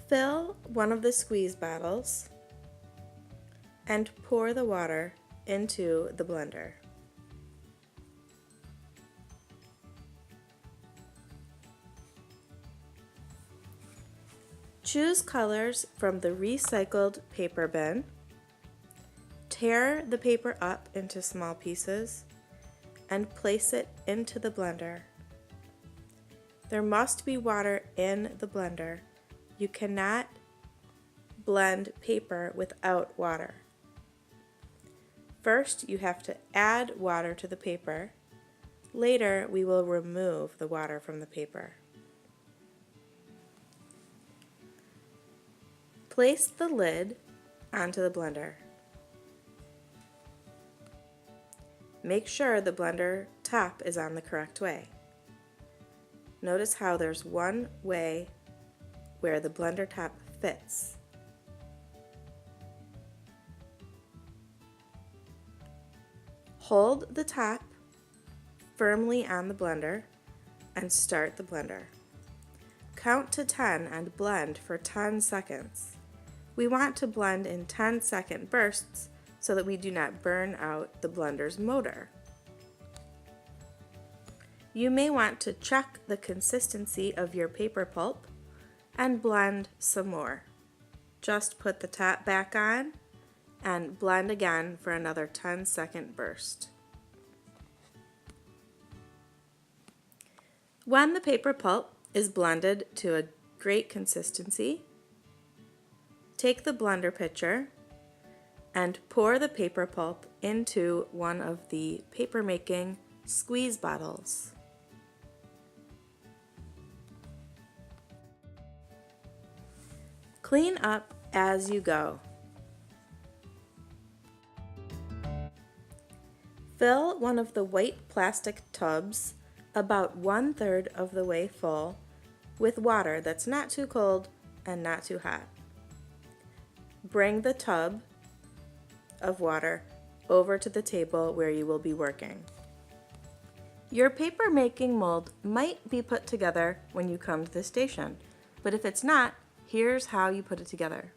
Fill one of the squeeze bottles and pour the water into the blender. Choose colors from the recycled paper bin. Tear the paper up into small pieces and place it into the blender. There must be water in the blender. You cannot blend paper without water. First, you have to add water to the paper. Later, we will remove the water from the paper. Place the lid onto the blender. Make sure the blender top is on the correct way. Notice how there's one way where the blender top fits. Hold the top firmly on the blender and start the blender. Count to 10 and blend for 10 seconds. We want to blend in 10-second bursts so that we do not burn out the blender's motor. You may want to check the consistency of your paper pulp and blend some more. Just put the top back on and blend again for another 10-second burst. When the paper pulp is blended to a great consistency, take the blender pitcher and pour the paper pulp into one of the paper making squeeze bottles. Clean up as you go. Fill one of the white plastic tubs about 1/3 of the way full with water that's not too cold and not too hot. Bring the tub of water over to the table where you will be working. Your paper making mold might be put together when you come to the station, but if it's not, here's how you put it together.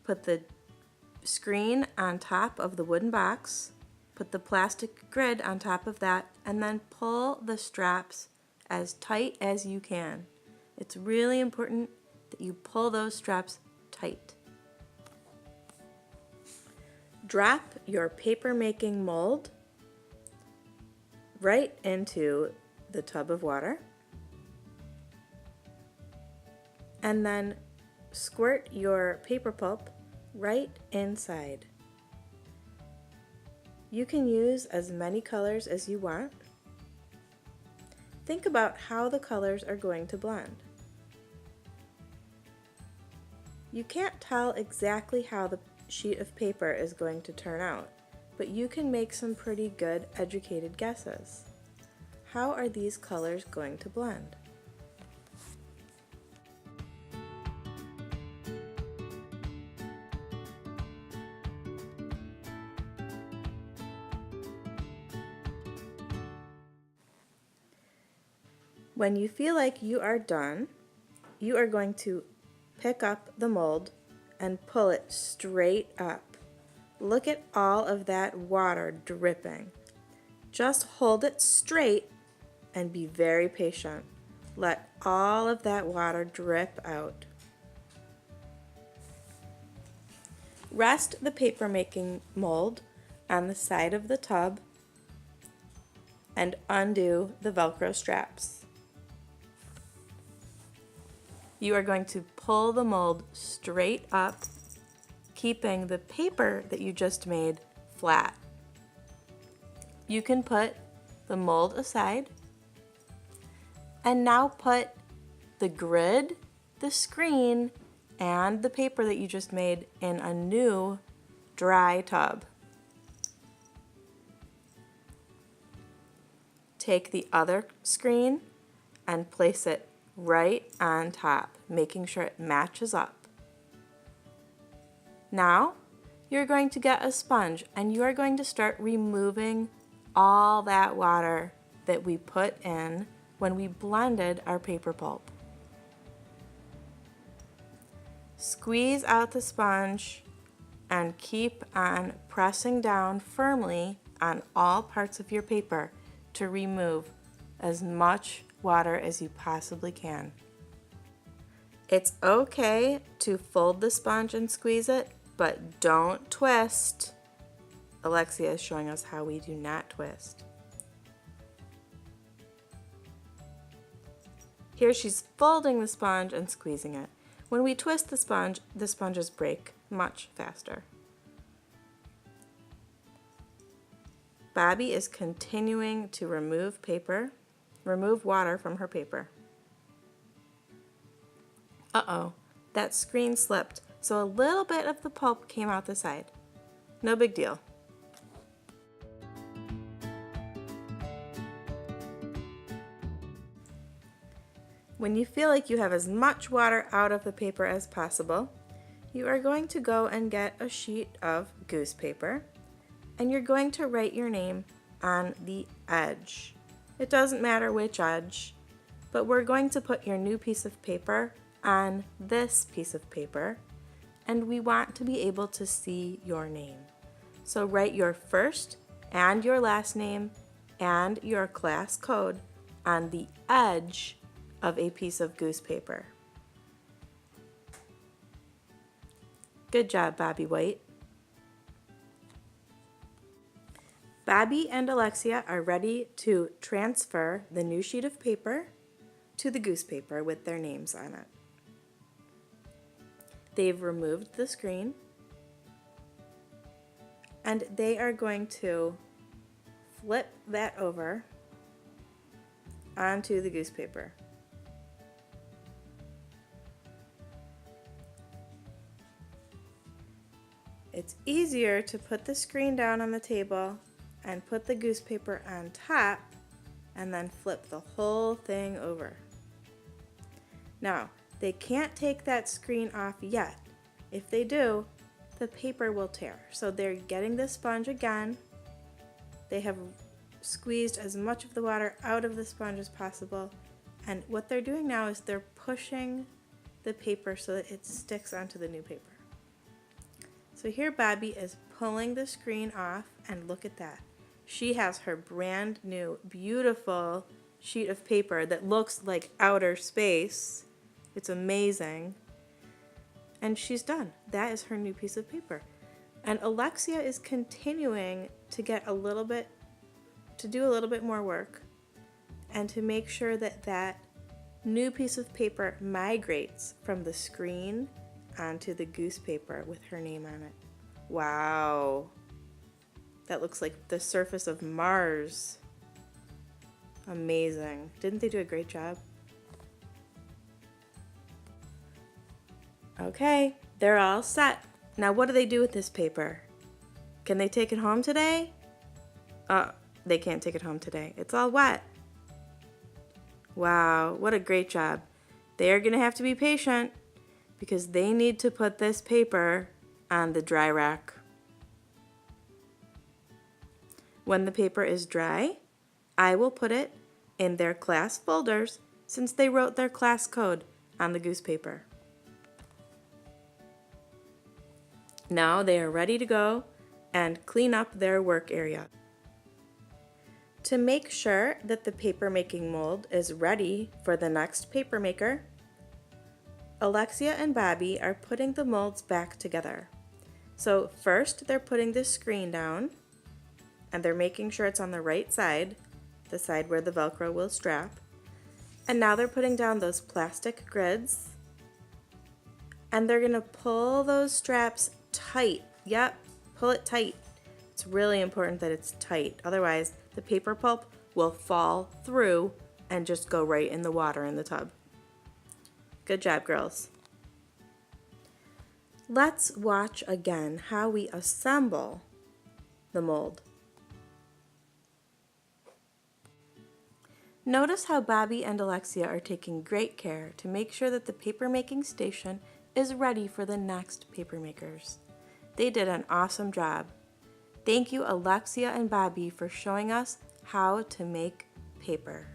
Put the screen on top of the wooden box, put the plastic grid on top of that, and then pull the straps as tight as you can. It's really important that you pull those straps tight. Drop your paper making mold right into the tub of water and then squirt your paper pulp right inside. You can use as many colors as you want. Think about how the colors are going to blend. You can't tell exactly how the sheet of paper is going to turn out, but you can make some pretty good educated guesses. How are these colors going to blend? When you feel like you are done, you are going to pick up the mold and pull it straight up. Look at all of that water dripping. Just hold it straight and be very patient. Let all of that water drip out. Rest the paper making mold on the side of the tub and undo the Velcro straps. You are going to pull the mold straight up, keeping the paper that you just made flat. You can put the mold aside and now put the grid, the screen, and the paper that you just made in a new dry tub. Take the other screen and place it right on top, making sure it matches up. Now, you're going to get a sponge and you are going to start removing all that water that we put in when we blended our paper pulp. Squeeze out the sponge and keep on pressing down firmly on all parts of your paper to remove as much water as you possibly can. It's okay to fold the sponge and squeeze it, but don't twist. Alexia is showing us how we do not twist. Here she's folding the sponge and squeezing it. When we twist the sponges break much faster. Bobby is continuing to remove water from her paper. Uh-oh, that screen slipped, so a little bit of the pulp came out the side. No big deal. When you feel like you have as much water out of the paper as possible, you are going to go and get a sheet of goose paper, and you're going to write your name on the edge. It doesn't matter which edge, but we're going to put your new piece of paper on this piece of paper, and we want to be able to see your name. So write your first and your last name and your class code on the edge of a piece of goose paper. Good job, Bobby White. Bobby and Alexia are ready to transfer the new sheet of paper to the goose paper with their names on it. They've removed the screen, and they are going to flip that over onto the goose paper. It's easier to put the screen down on the table and put the goose paper on top and then flip the whole thing over. Now, they can't take that screen off yet. If they do, the paper will tear. So they're getting the sponge again. They have squeezed as much of the water out of the sponge as possible. And what they're doing now is they're pushing the paper so that it sticks onto the new paper. So here Bobby is pulling the screen off, and look at that. She has her brand new, beautiful sheet of paper that looks like outer space. It's amazing. And she's done. That is her new piece of paper. And Alexia is continuing to do a little bit more work and to make sure that that new piece of paper migrates from the screen onto the goose paper with her name on it. Wow. That looks like the surface of Mars. Amazing. Didn't they do a great job? Okay, they're all set. Now what do they do with this paper? Can they take it home today? They can't take it home today. It's all wet. Wow, what a great job. They are going to have to be patient because they need to put this paper on the dry rack. When the paper is dry, I will put it in their class folders since they wrote their class code on the goose paper. Now they are ready to go and clean up their work area. To make sure that the paper making mold is ready for the next paper maker, Alexia and Bobby are putting the molds back together. So first they're putting the screen down and they're making sure it's on the right side, the side where the Velcro will strap. And now they're putting down those plastic grids and they're gonna pull those straps tight. Yep, pull it tight. It's really important that it's tight. Otherwise, the paper pulp will fall through and just go right in the water in the tub. Good job, girls. Let's watch again how we assemble the mold. Notice how Bobby and Alexia are taking great care to make sure that the paper making station is ready for the next paper makers. They did an awesome job. Thank you, Alexia and Bobby, for showing us how to make paper.